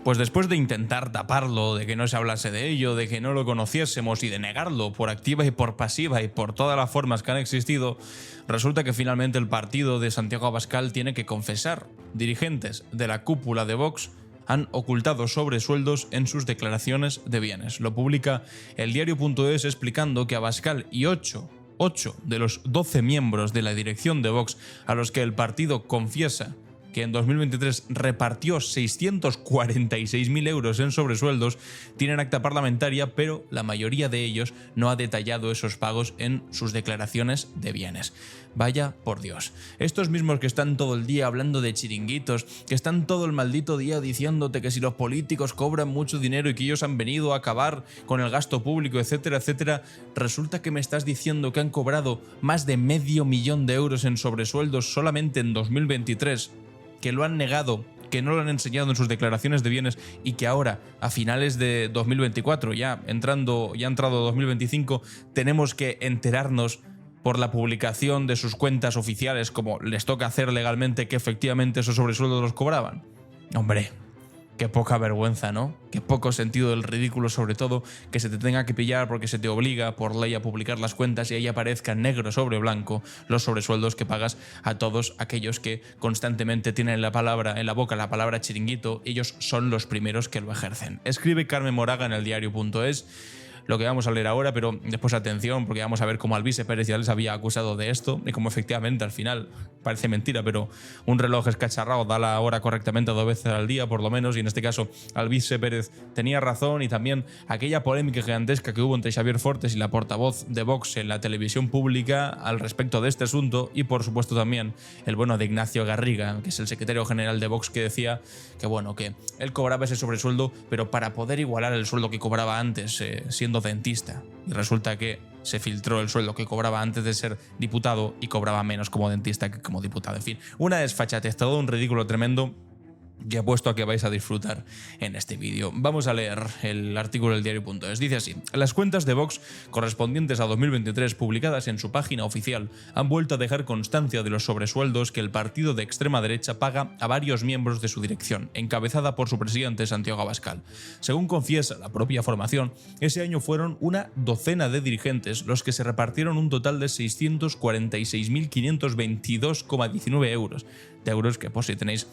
Pues después de intentar taparlo, de que no se hablase de ello, de que no lo conociésemos y de negarlo por activa y por pasiva y por todas las formas que han existido, resulta que finalmente el partido de Santiago Abascal tiene que confesar. Dirigentes de la cúpula de Vox han ocultado sobresueldos en sus declaraciones de bienes. Lo publica el diario.es explicando que Abascal y 8 de los 12 miembros de la dirección de Vox a los que el partido confiesa que en 2023 repartió 646.000 euros en sobresueldos, tienen acta parlamentaria, pero la mayoría de ellos no ha detallado esos pagos en sus declaraciones de bienes. Vaya por Dios. Estos mismos que están todo el día hablando de chiringuitos, que están todo el maldito día diciéndote que si los políticos cobran mucho dinero y que ellos han venido a acabar con el gasto público, etcétera, etcétera, resulta que me estás diciendo que han cobrado más de $500.000 de euros en sobresueldos solamente en 2023, que lo han negado, que no lo han enseñado en sus declaraciones de bienes y que ahora, a finales de 2024, ya entrado 2025, tenemos que enterarnos por la publicación de sus cuentas oficiales, como les toca hacer legalmente, que efectivamente esos sobresueldos los cobraban. Hombre, qué poca vergüenza, ¿no? Qué poco sentido del ridículo, sobre todo que se te tenga que pillar porque se te obliga por ley a publicar las cuentas y ahí aparezca negro sobre blanco los sobresueldos que pagas a todos aquellos que constantemente tienen en la boca la palabra chiringuito. Ellos son los primeros que lo ejercen. Escribe Carmen Moraga en el diario.es lo que vamos a leer ahora, pero después atención, porque vamos a ver cómo Alvise Pérez ya les había acusado de esto y cómo efectivamente al final, parece mentira, pero un reloj escacharrado da la hora correctamente 2 veces al día, por lo menos, y en este caso Alvise Pérez tenía razón, y también aquella polémica gigantesca que hubo entre Xavier Fortes y la portavoz de Vox en la televisión pública al respecto de este asunto, y por supuesto también el bueno de Ignacio Garriga, que es el secretario general de Vox, que decía que bueno, que él cobraba ese sobresueldo, pero para poder igualar el sueldo que cobraba antes, siendo dentista, y resulta que se filtró el sueldo que cobraba antes de ser diputado y cobraba menos como dentista que como diputado. En fin, una desfachatez, todo un ridículo tremendo que apuesto a que vais a disfrutar en este vídeo. Vamos a leer el artículo del diario.es. Dice así: las cuentas de Vox correspondientes a 2023 publicadas en su página oficial han vuelto a dejar constancia de los sobresueldos que el partido de extrema derecha paga a varios miembros de su dirección, encabezada por su presidente Santiago Abascal. Según confiesa la propia formación, ese año fueron una docena de dirigentes los que se repartieron un total de 646.522,19 euros. De euros que, por si tenéis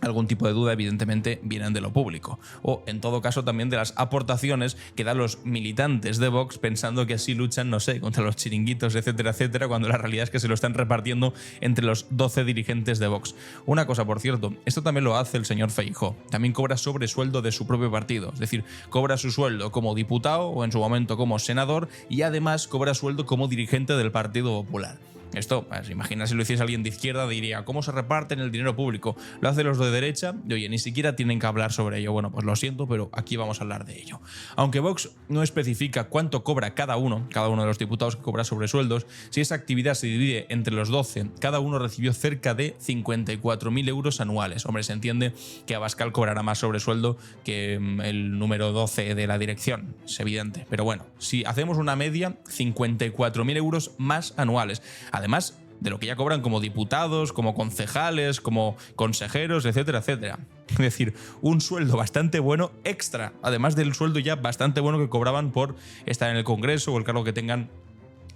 algún tipo de duda, evidentemente vienen de lo público, o en todo caso también de las aportaciones que dan los militantes de Vox pensando que así luchan, no sé, contra los chiringuitos, etcétera, etcétera, cuando la realidad es que se lo están repartiendo entre los 12 dirigentes de Vox. Una cosa, por cierto, esto también lo hace el señor Feijóo, también cobra sobresueldo de su propio partido, es decir, cobra su sueldo como diputado o en su momento como senador, y además cobra sueldo como dirigente del Partido Popular. Esto, pues, imagina si lo hiciese alguien de izquierda, diría, ¿cómo se reparten el dinero público? Lo hacen los de derecha y, oye, ni siquiera tienen que hablar sobre ello. Bueno, pues lo siento, pero aquí vamos a hablar de ello. Aunque Vox no especifica cuánto cobra cada uno de los diputados que cobra sobresueldos, si esa actividad se divide entre los 12, cada uno recibió cerca de 54.000 euros anuales. Hombre, se entiende que Abascal cobrará más sobresueldo que el número 12 de la dirección, es evidente. Pero bueno, si hacemos una media, 54.000 euros más anuales. Además de lo que ya cobran como diputados, como concejales, como consejeros, etcétera, etcétera. Es decir, un sueldo bastante bueno extra, además del sueldo ya bastante bueno que cobraban por estar en el Congreso o el cargo que tengan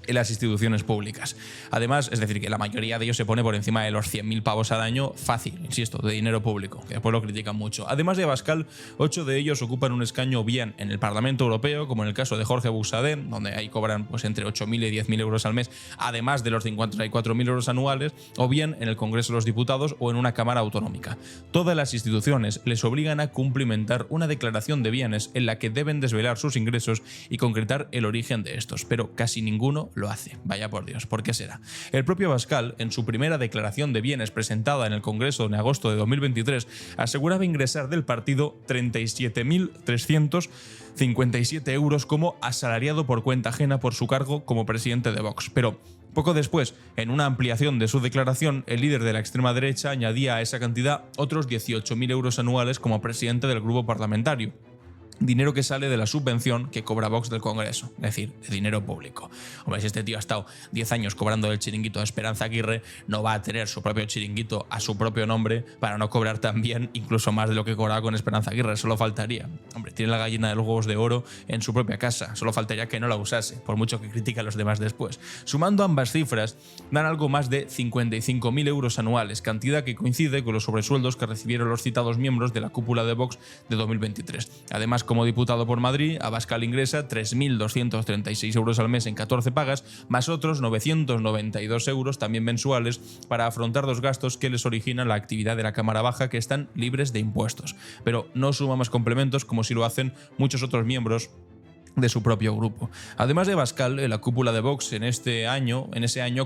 en las instituciones públicas. Además, es decir, que la mayoría de ellos se pone por encima de los 100.000 pavos al año fácil, insisto, de dinero público, que después lo critican mucho. Además de Abascal, 8 de ellos ocupan un escaño bien en el Parlamento Europeo, como en el caso de Jorge Buxadé, donde ahí cobran pues entre 8.000 y 10.000 euros al mes, además de los 54.000 euros anuales, o bien en el Congreso de los Diputados o en una Cámara Autonómica. Todas las instituciones les obligan a cumplimentar una declaración de bienes en la que deben desvelar sus ingresos y concretar el origen de estos, pero casi ninguno lo hace. Vaya por Dios, ¿por qué será? El propio Abascal, en su primera declaración de bienes presentada en el Congreso en agosto de 2023, aseguraba ingresar del partido 37.357 euros como asalariado por cuenta ajena por su cargo como presidente de Vox. Pero poco después, en una ampliación de su declaración, el líder de la extrema derecha añadía a esa cantidad otros 18.000 euros anuales como presidente del grupo parlamentario. dinero que sale de la subvención que cobra Vox del Congreso, es decir, de dinero público. Hombre, si este tío ha estado 10 años cobrando el chiringuito de Esperanza Aguirre, no va a tener su propio chiringuito a su propio nombre para no cobrar también incluso más de lo que cobraba con Esperanza Aguirre, solo faltaría. Hombre, tiene la gallina de los huevos de oro en su propia casa, solo faltaría que no la usase, por mucho que critique a los demás después. Sumando ambas cifras, dan algo más de 55.000 euros anuales, cantidad que coincide con los sobresueldos que recibieron los citados miembros de la cúpula de Vox de 2023. Además, como diputado por Madrid, Abascal ingresa 3.236 euros al mes en 14 pagas, más otros 992 euros también mensuales para afrontar los gastos que les originan la actividad de la Cámara Baja, que están libres de impuestos. Pero no suma más complementos como si lo hacen muchos otros miembros de su propio grupo. Además de Abascal, en la cúpula de Vox en ese año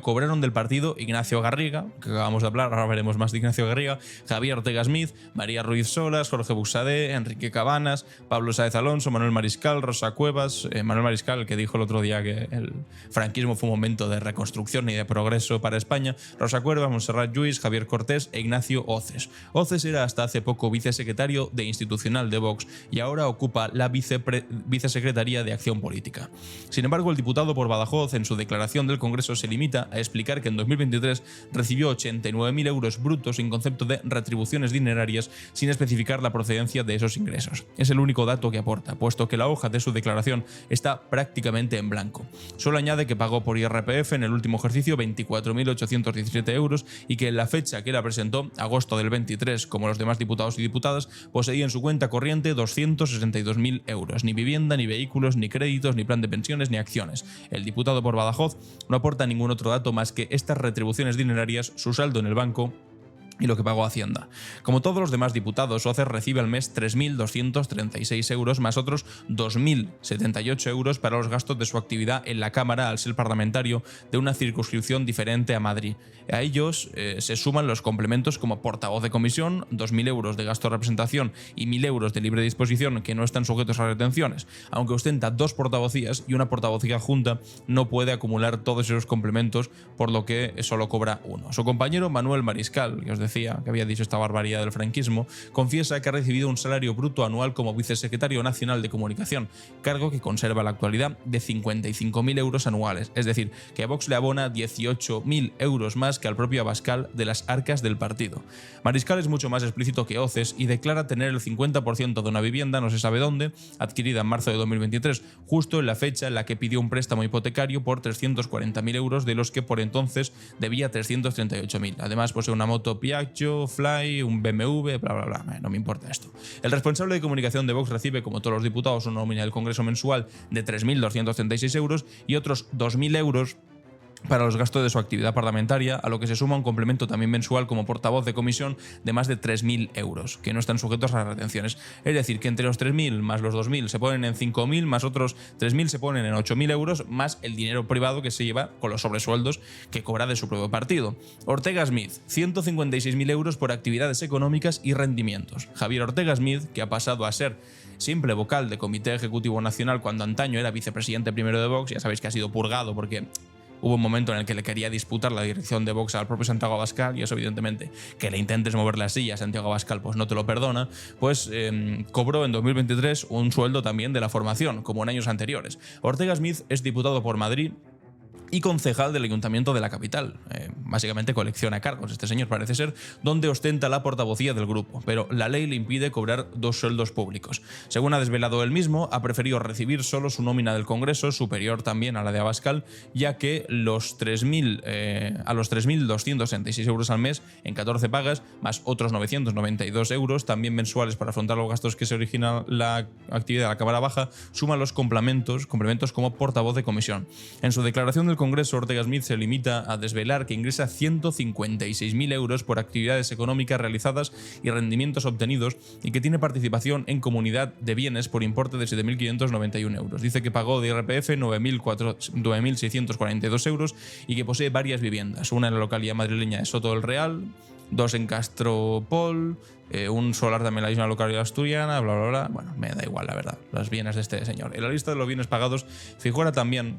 cobraron del partido Ignacio Garriga, que acabamos de hablar, ahora veremos más de Ignacio Garriga, Javier Ortega Smith, María Ruiz Solas, Jorge Buxadé, Enrique Cabanas, Pablo Sáez Alonso, Manuel Mariscal, Rosa Cuevas, Manuel Mariscal, que dijo el otro día que el franquismo fue un momento de reconstrucción y de progreso para España, Rosa Cuevas, Montserrat Lluís, Javier Cortés e Ignacio Oces. Oces era hasta hace poco vicesecretario de Institucional de Vox y ahora ocupa la vicesecretaría de Acción Política. Sin embargo, el diputado por Badajoz, en su declaración del Congreso, se limita a explicar que en 2023 recibió 89.000 euros brutos en concepto de retribuciones dinerarias, sin especificar la procedencia de esos ingresos. Es el único dato que aporta, puesto que la hoja de su declaración está prácticamente en blanco. Solo añade que pagó por IRPF en el último ejercicio 24.817 euros y que en la fecha que la presentó, agosto del 23, como los demás diputados y diputadas, poseía en su cuenta corriente 262.000 euros, ni vivienda, ni vehículos, ni créditos, ni plan de pensiones, ni acciones. El diputado por Badajoz no aporta ningún otro dato más que estas retribuciones dinerarias, su saldo en el banco y lo que pagó Hacienda. Como todos los demás diputados, Oces recibe al mes 3.236 euros más otros 2.078 euros para los gastos de su actividad en la Cámara al ser parlamentario de una circunscripción diferente a Madrid. A ellos se suman los complementos como portavoz de comisión, 2.000 euros de gasto de representación y 1.000 euros de libre disposición que no están sujetos a retenciones. Aunque ostenta 2 portavocías y una portavocía junta, no puede acumular todos esos complementos, por lo que solo cobra uno. Su compañero Manuel Mariscal, que os decía que había dicho esta barbaridad del franquismo, confiesa que ha recibido un salario bruto anual como vicesecretario nacional de comunicación, cargo que conserva en la actualidad de 55.000 euros anuales, es decir, que a Vox le abona 18.000 euros más que al propio Abascal de las arcas del partido. Mariscal es mucho más explícito que Oces y declara tener el 50% de una vivienda, no se sabe dónde, adquirida en marzo de 2023, justo en la fecha en la que pidió un préstamo hipotecario por 340.000 euros, de los que por entonces debía 338.000. Además posee una moto Piaggio, Fly, un BMW, bla bla bla, no me importa esto. El responsable de comunicación de Vox recibe, como todos los diputados, una nómina del Congreso mensual de 3.236 euros y otros 2.000 euros para los gastos de su actividad parlamentaria, a lo que se suma un complemento también mensual como portavoz de comisión de más de 3.000 euros, que no están sujetos a las retenciones. Es decir, que entre los 3.000 más los 2.000 se ponen en 5.000, más otros 3.000 se ponen en 8.000 euros, más el dinero privado que se lleva con los sobresueldos que cobra de su propio partido. Ortega Smith, 156.000 euros por actividades económicas y rendimientos. Javier Ortega Smith, que ha pasado a ser simple vocal de Comité Ejecutivo Nacional cuando antaño era vicepresidente primero de Vox, ya sabéis que ha sido purgado porque hubo un momento en el que le quería disputar la dirección de Vox al propio Santiago Abascal, y eso evidentemente, que le intentes mover la silla a Santiago Abascal pues no te lo perdona, pues cobró en 2023 un sueldo también de la formación, como en años anteriores. Ortega Smith es diputado por Madrid y concejal del Ayuntamiento de la capital. Básicamente colecciona cargos, este señor parece ser, donde ostenta la portavocía del grupo, pero la ley le impide cobrar 2 sueldos públicos. Según ha desvelado él mismo, ha preferido recibir solo su nómina del Congreso, superior también a la de Abascal, ya que a los 3.266 euros al mes en 14 pagas, más otros 992 euros, también mensuales para afrontar los gastos que se origina la actividad de la Cámara Baja, suman los complementos como portavoz de comisión. En su declaración del Congreso, Ortega Smith se limita a desvelar que ingresa 156.000 euros por actividades económicas realizadas y rendimientos obtenidos, y que tiene participación en comunidad de bienes por importe de 7.591 euros. Dice que pagó de IRPF 9.642 euros y que posee varias viviendas, una en la localidad madrileña de Soto del Real, 2 en Castropol, un solar también en la misma localidad asturiana, bla bla bla. Bueno, me da igual la verdad, los bienes de este señor. En la lista de los bienes pagados figura también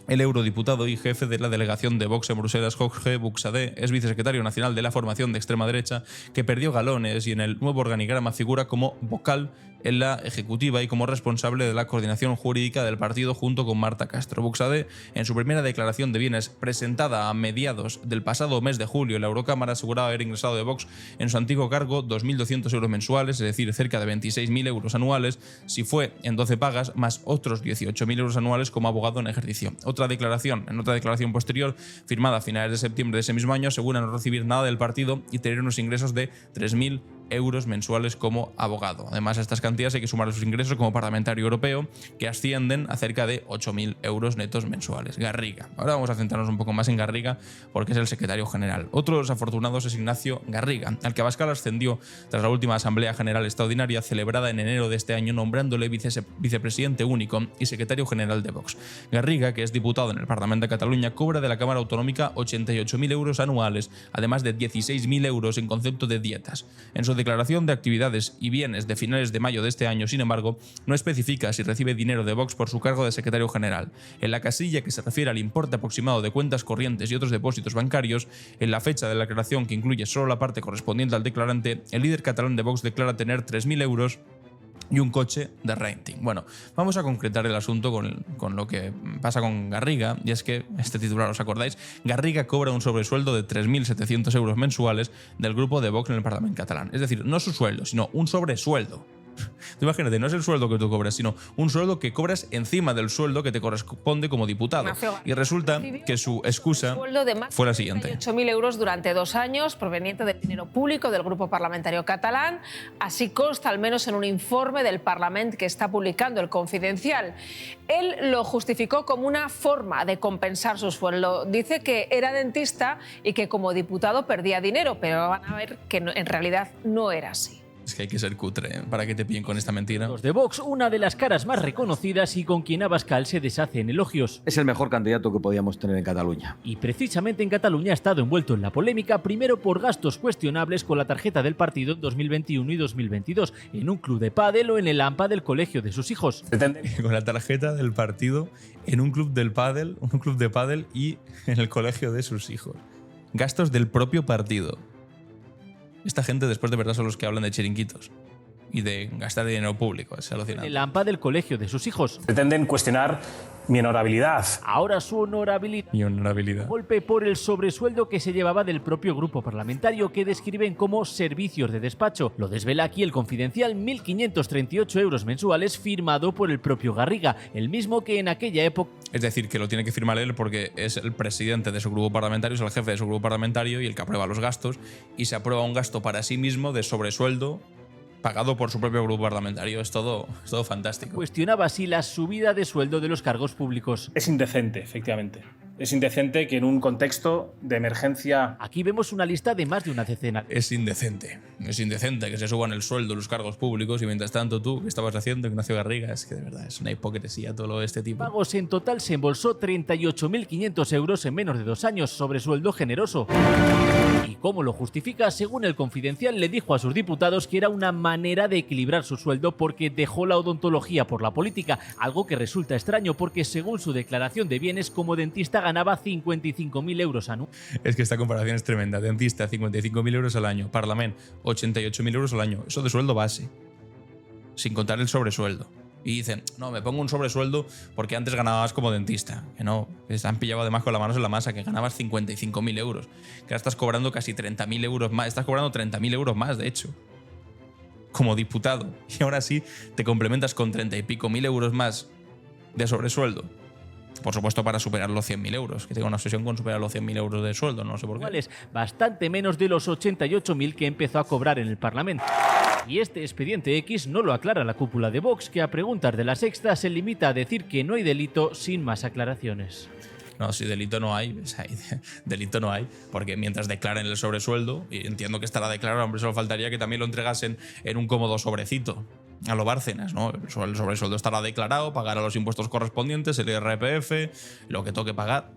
el eurodiputado y jefe de la delegación de Vox en Bruselas, Jorge Buxadé, es vicesecretario nacional de la formación de extrema derecha, que perdió galones y en el nuevo organigrama figura como vocal en la ejecutiva y como responsable de la coordinación jurídica del partido junto con Marta Castro. Vox AD, en su primera declaración de bienes presentada a mediados del pasado mes de julio en la Eurocámara, aseguraba haber ingresado de Vox en su antiguo cargo 2.200 euros mensuales, es decir, cerca de 26.000 euros anuales, si fue en 12 pagas, más otros 18.000 euros anuales como abogado en ejercicio. En otra declaración posterior, firmada a finales de septiembre de ese mismo año, asegura no recibir nada del partido y tener unos ingresos de 3.000 euros mensuales como abogado. Además, a estas cantidades hay que sumar sus ingresos como parlamentario europeo, que ascienden a cerca de 8.000 euros netos mensuales. Garriga. Ahora vamos a centrarnos un poco más en Garriga, porque es el secretario general. Otro de los afortunados es Ignacio Garriga, al que Abascal ascendió tras la última Asamblea General Extraordinaria celebrada en enero de este año, nombrándole vicepresidente único y secretario general de Vox. Garriga, que es diputado en el Parlamento de Cataluña, cobra de la Cámara Autonómica 88.000 euros anuales, además de 16.000 euros en concepto de dietas. En su declaración de actividades y bienes de finales de mayo de este año, sin embargo, no especifica si recibe dinero de Vox por su cargo de secretario general. En la casilla que se refiere al importe aproximado de cuentas corrientes y otros depósitos bancarios, en la fecha de la declaración, que incluye solo la parte correspondiente al declarante, el líder catalán de Vox declara tener 3.000 euros y un coche de renting. Bueno, vamos a concretar el asunto con lo que pasa con Garriga, y es que, este titular, ¿os acordáis? Garriga cobra un sobresueldo de 3.700 euros mensuales del grupo de Vox en el Parlamento catalán. Es decir, no su sueldo, sino un sobresueldo. Tú imagínate, no es el sueldo que tú cobras, sino un sueldo que cobras encima del sueldo que te corresponde como diputado. Y resulta que su excusa fue la siguiente. 8.000 euros durante 2 años, proveniente del dinero público del Grupo Parlamentario Catalán. Así consta al menos en un informe del Parlamento que está publicando El Confidencial. Él lo justificó como una forma de compensar su sueldo. Dice que era dentista y que como diputado perdía dinero, pero van a ver que en realidad no era así. Es que hay que ser cutre, ¿eh? Para que te pillen con esta mentira. Los de Vox, una de las caras más reconocidas y con quien Abascal se deshace en elogios. Es el mejor candidato que podíamos tener en Cataluña. Y precisamente en Cataluña ha estado envuelto en la polémica, primero por gastos cuestionables con la tarjeta del partido en 2021 y 2022, en un club de pádel o en el AMPA del colegio de sus hijos. Con la tarjeta del partido en un club de pádel y en el colegio de sus hijos. Gastos del propio partido. Esta gente después de verdad son los que hablan de chiringuitos y de gastar dinero público. Es alucinante. El AMPA del colegio de sus hijos. Pretenden cuestionar mi honorabilidad. Ahora su honorabilidad. Mi honorabilidad. Golpe por el sobresueldo que se llevaba del propio grupo parlamentario, que describen como servicios de despacho. Lo desvela aquí El Confidencial, 1.538 euros mensuales, firmado por el propio Garriga, el mismo que en aquella época... Es decir, que lo tiene que firmar él porque es el presidente de su grupo parlamentario, es el jefe de su grupo parlamentario y el que aprueba los gastos, y se aprueba un gasto para sí mismo de sobresueldo pagado por su propio grupo parlamentario. Es todo fantástico. Cuestionaba así la subida de sueldo de los cargos públicos. Es indecente, efectivamente. Es indecente que en un contexto de emergencia... Aquí vemos una lista de más de una decena. Es indecente que se suban el sueldo de los cargos públicos y mientras tanto tú, ¿qué estabas haciendo, Ignacio Garriga? Es que de verdad es una hipocresía todo este tipo. Pagos en total se embolsó 38.500 euros en menos de 2 años, sobresueldo generoso. ¿Y cómo lo justifica? Según El Confidencial, le dijo a sus diputados que era una manera de equilibrar su sueldo porque dejó la odontología por la política, algo que resulta extraño porque según su declaración de bienes como dentista ganaba 55.000 euros anuales. Es que esta comparación es tremenda. Dentista, 55.000 euros al año. Parlament, 88.000 euros al año. Eso de sueldo base. Sin contar el sobresueldo. Y dicen, no, me pongo un sobresueldo porque antes ganabas como dentista. Que no, que se han pillado además con las manos en la masa, que ganabas 55.000 euros. Que ahora estás cobrando casi 30.000 euros más. Estás cobrando 30.000 euros más, de hecho, como diputado. Y ahora sí te complementas con 30 y pico mil euros más de sobresueldo. Por supuesto, para superar los 100.000 euros. Que tengo una obsesión con superar los 100.000 euros de sueldo, no sé por qué. Es bastante menos de los 88.000 que empezó a cobrar en el Parlamento. Y este expediente X no lo aclara la cúpula de Vox, que a preguntas de La Sexta se limita a decir que no hay delito sin más aclaraciones. No, si delito no hay, delito no hay, porque mientras declaren el sobresueldo, y entiendo que estará declarado, hombre, solo faltaría que también lo entregasen en un cómodo sobrecito, a lo Bárcenas, ¿no? El sobresueldo estará declarado, pagará los impuestos correspondientes, el IRPF, lo que toque pagar.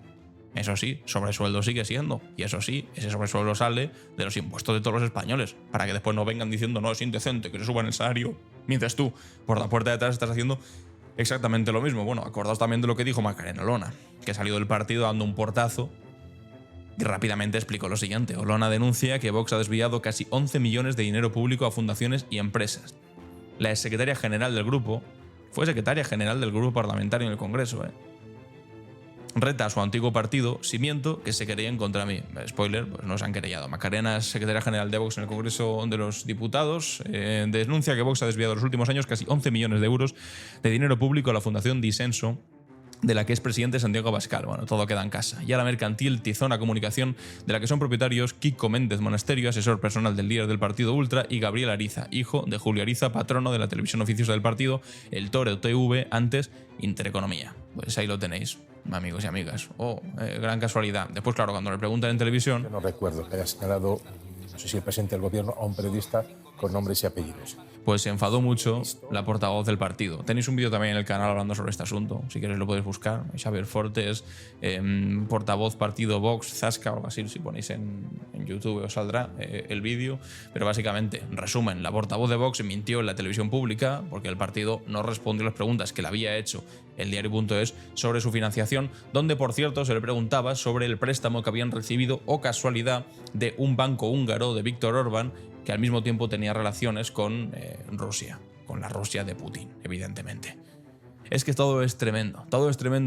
Eso sí, sobresueldo sigue siendo. Y eso sí, ese sobresueldo sale de los impuestos de todos los españoles, para que después no vengan diciendo, no, es indecente que se suban el salario, mientras tú, por la puerta de atrás, estás haciendo exactamente lo mismo. Bueno, acordaos también de lo que dijo Macarena Olona, que salió del partido dando un portazo y rápidamente explicó lo siguiente. Olona denuncia que Vox ha desviado casi 11 millones de dinero público a fundaciones y empresas. la exsecretaria general del grupo, fue secretaria general del grupo parlamentario en el Congreso, reta a su antiguo partido, si miento, que se querían contra mí. Spoiler, pues no se han querellado. Macarena es secretaria general de Vox en el Congreso de los Diputados. Denuncia que Vox ha desviado en los últimos años casi 11 millones de euros de dinero público a la Fundación Disenso, de la que es presidente Santiago Abascal. Bueno, todo queda en casa. Y a la mercantil Tizona Comunicación, de la que son propietarios Kiko Méndez Monasterio, asesor personal del líder del partido Ultra, y Gabriel Ariza, hijo de Julio Ariza, patrono de la televisión oficiosa del partido, el Toro TV, antes Intereconomía. Pues ahí lo tenéis, amigos y amigas. Gran casualidad. Después, claro, cuando le preguntan en televisión... Yo no recuerdo que haya señalado, no sé si el presidente del gobierno, a un periodista con nombres y apellidos. Pues se enfadó mucho la portavoz del partido. Tenéis un vídeo también en el canal hablando sobre este asunto. Si queréis lo podéis buscar. Xavier Fortes, portavoz partido Vox, Zasca o algo así. Si ponéis en YouTube os saldrá el vídeo. Pero básicamente, en resumen, la portavoz de Vox mintió en la televisión pública porque el partido no respondió las preguntas que le había hecho el diario.es sobre su financiación, donde por cierto se le preguntaba sobre el préstamo que habían recibido, o casualidad, de un banco húngaro de Víctor Orbán, que al mismo tiempo tenía relaciones con Rusia, con la Rusia de Putin, evidentemente. Es que todo es tremendo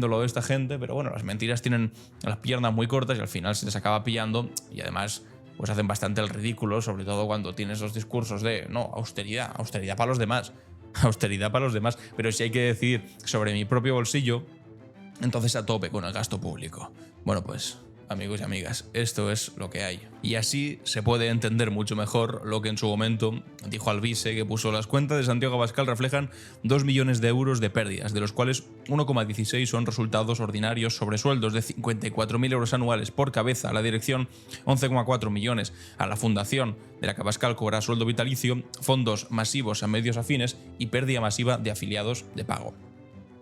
lo de esta gente, pero bueno, las mentiras tienen las piernas muy cortas y al final se les acaba pillando, y además pues hacen bastante el ridículo, sobre todo cuando tienes esos discursos de no, austeridad para los demás, austeridad para los demás, pero si hay que decidir sobre mi propio bolsillo, entonces a tope con el gasto público. Bueno, pues amigos y amigas, esto es lo que hay. Y así se puede entender mucho mejor lo que en su momento dijo Alvise, que puso: las cuentas de Santiago Abascal reflejan 2 millones de euros de pérdidas, de los cuales 1,16 son resultados ordinarios sobre sueldos de 54.000 euros anuales por cabeza a la dirección, 11,4 millones a la fundación, de la que Abascal cobra sueldo vitalicio, fondos masivos a medios afines y pérdida masiva de afiliados de pago.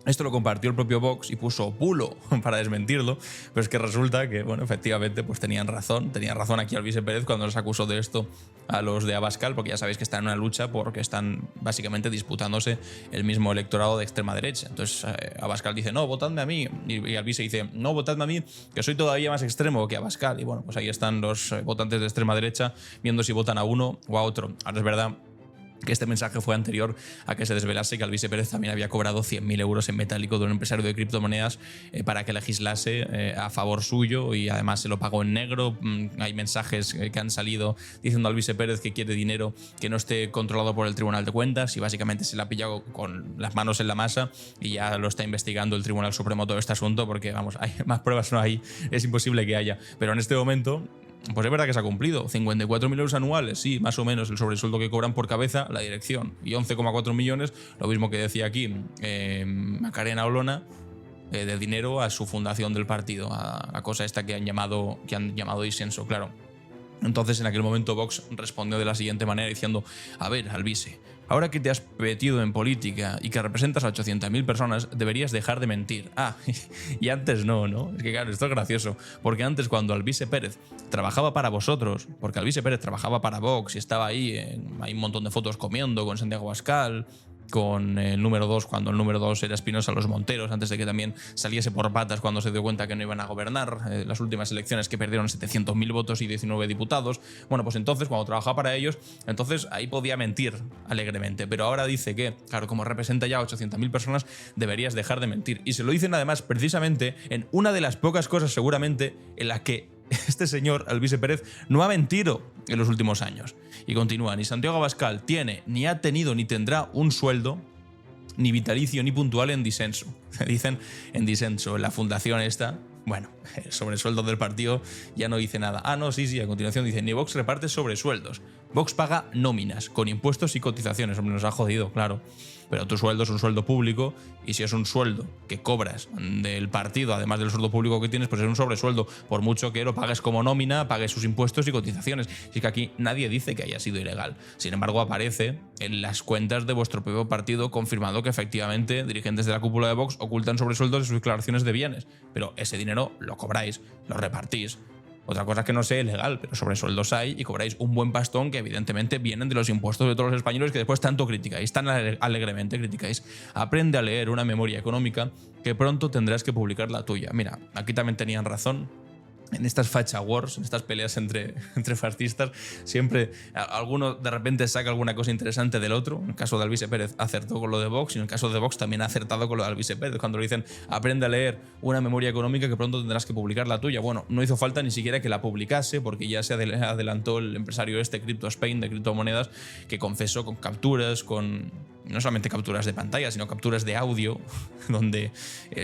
Esto lo compartió el propio Vox y puso bulo para desmentirlo, pero es que resulta que, bueno, efectivamente, pues tenían razón aquí Alvise Pérez cuando les acusó de esto a los de Abascal, porque ya sabéis que están en una lucha porque están básicamente disputándose el mismo electorado de extrema derecha. Entonces Abascal dice, no, votadme a mí, y Alvise dice, no, votadme a mí, que soy todavía más extremo que Abascal. Y bueno, pues ahí están los votantes de extrema derecha viendo si votan a uno o a otro. Ahora es verdad que este mensaje fue anterior a que se desvelase que Alvise Pérez también había cobrado 100.000 euros en metálico de un empresario de criptomonedas para que legislase a favor suyo, y además se lo pagó en negro. Hay mensajes que han salido diciendo a Alvise Pérez que quiere dinero que no esté controlado por el Tribunal de Cuentas, y básicamente se le ha pillado con las manos en la masa y ya lo está investigando el Tribunal Supremo todo este asunto, porque vamos, hay más pruebas no hay, es imposible que haya. Pero en este momento, pues es verdad que se ha cumplido. 54.000 euros anuales, sí, más o menos el sobresueldo que cobran por cabeza la dirección. Y 11,4 millones, lo mismo que decía aquí Macarena Olona, de dinero a su fundación del partido, a la cosa esta que han llamado disenso, claro. Entonces en aquel momento Vox respondió de la siguiente manera diciendo: a ver, Alvise, ahora que te has metido en política y que representas a 800.000 personas, deberías dejar de mentir. Y antes no. Es que claro, esto es gracioso, porque antes cuando Alvise Pérez trabajaba para vosotros, porque Alvise Pérez trabajaba para Vox y estaba ahí, hay un montón de fotos comiendo con Santiago Abascal, con el número 2, cuando el número 2 era Espinosa Los Monteros, antes de que también saliese por patas cuando se dio cuenta que no iban a gobernar, las últimas elecciones que perdieron 700.000 votos y 19 diputados. Bueno, pues entonces, cuando trabajaba para ellos, entonces ahí podía mentir alegremente, pero ahora dice que, claro, como representa ya a 800.000 personas, deberías dejar de mentir. Y se lo dicen además precisamente en una de las pocas cosas seguramente en las que este señor Alvise Pérez no ha mentido en los últimos años. Y continúa: ni Santiago Abascal tiene, ni ha tenido, ni tendrá un sueldo, ni vitalicio, ni puntual en disenso. Dicen en disenso, en la fundación esta. Bueno, sobre el sueldo del partido ya no dice nada. Sí, a continuación dice: ni Vox reparte sobresueldos. Vox paga nóminas, con impuestos y cotizaciones. Hombre, nos ha jodido, claro. Pero tu sueldo es un sueldo público, y si es un sueldo que cobras del partido, además del sueldo público que tienes, pues es un sobresueldo, por mucho que lo pagues como nómina, pagues sus impuestos y cotizaciones. Así que aquí nadie dice que haya sido ilegal. Sin embargo, aparece en las cuentas de vuestro propio partido confirmado que efectivamente dirigentes de la cúpula de Vox ocultan sobresueldos de sus declaraciones de bienes. Pero ese dinero lo cobráis, lo repartís. Otra cosa es que no sea ilegal, pero sobresueldos hay y cobráis un buen pastón que evidentemente vienen de los impuestos de todos los españoles que después tanto criticáis, tan alegremente criticáis. Aprende a leer una memoria económica, que pronto tendrás que publicar la tuya. Mira, aquí también tenían razón en estas facha wars, en estas peleas entre fascistas, siempre alguno de repente saca alguna cosa interesante del otro. En el caso de Alvise Pérez acertó con lo de Vox, y en el caso de Vox también ha acertado con lo de Alvise Pérez, cuando le dicen aprende a leer una memoria económica que pronto tendrás que publicar la tuya. Bueno, no hizo falta ni siquiera que la publicase, porque ya se adelantó el empresario Crypto Spain, de criptomonedas, que confesó con capturas, con no solamente capturas de pantalla, sino capturas de audio, donde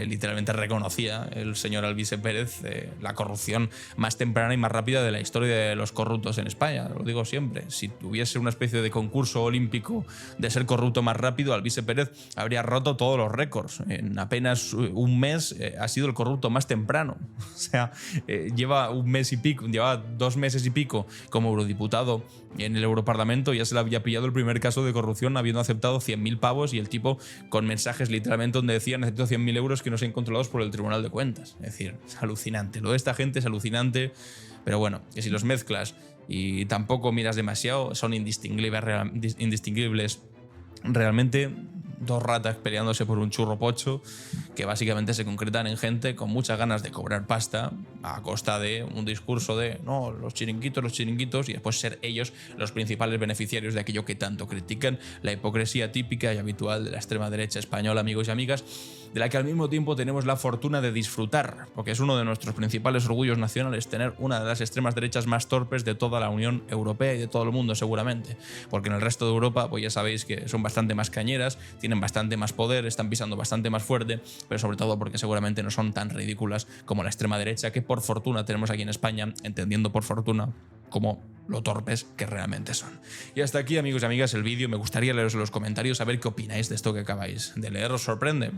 literalmente reconocía el señor Alvise Pérez la corrupción más temprana y más rápida de la historia de los corruptos en España. Lo digo siempre, si tuviese una especie de concurso olímpico de ser corrupto más rápido, Alvise Pérez habría roto todos los récords. En apenas un mes ha sido el corrupto más temprano. O sea, lleva un mes y pico, lleva 2 meses y pico como eurodiputado en el Europarlamento, ya se le había pillado el primer caso de corrupción, habiendo aceptado 100.000 pavos, y el tipo con mensajes literalmente donde decía necesito 100.000 euros que no sean controlados por el Tribunal de Cuentas. Es decir, es alucinante. Lo de esta gente es alucinante, pero bueno, que si los mezclas y tampoco miras demasiado, son indistinguibles realmente. 2 ratas peleándose por un churro pocho, que básicamente se concretan en gente con muchas ganas de cobrar pasta a costa de un discurso de no, los chiringuitos, y después ser ellos los principales beneficiarios de aquello que tanto critican, la hipocresía típica y habitual de la extrema derecha española, amigos y amigas, de la que al mismo tiempo tenemos la fortuna de disfrutar, porque es uno de nuestros principales orgullos nacionales tener una de las extremas derechas más torpes de toda la Unión Europea y de todo el mundo seguramente, porque en el resto de Europa pues ya sabéis que son bastante más cañeras, tienen bastante más poder, están pisando bastante más fuerte, pero sobre todo porque seguramente no son tan ridículas como la extrema derecha, que por fortuna tenemos aquí en España, entendiendo por fortuna como lo torpes que realmente son. Y hasta aquí, amigos y amigas, el vídeo. Me gustaría leeros en los comentarios a ver qué opináis de esto que acabáis de leer. ¿Os sorprende?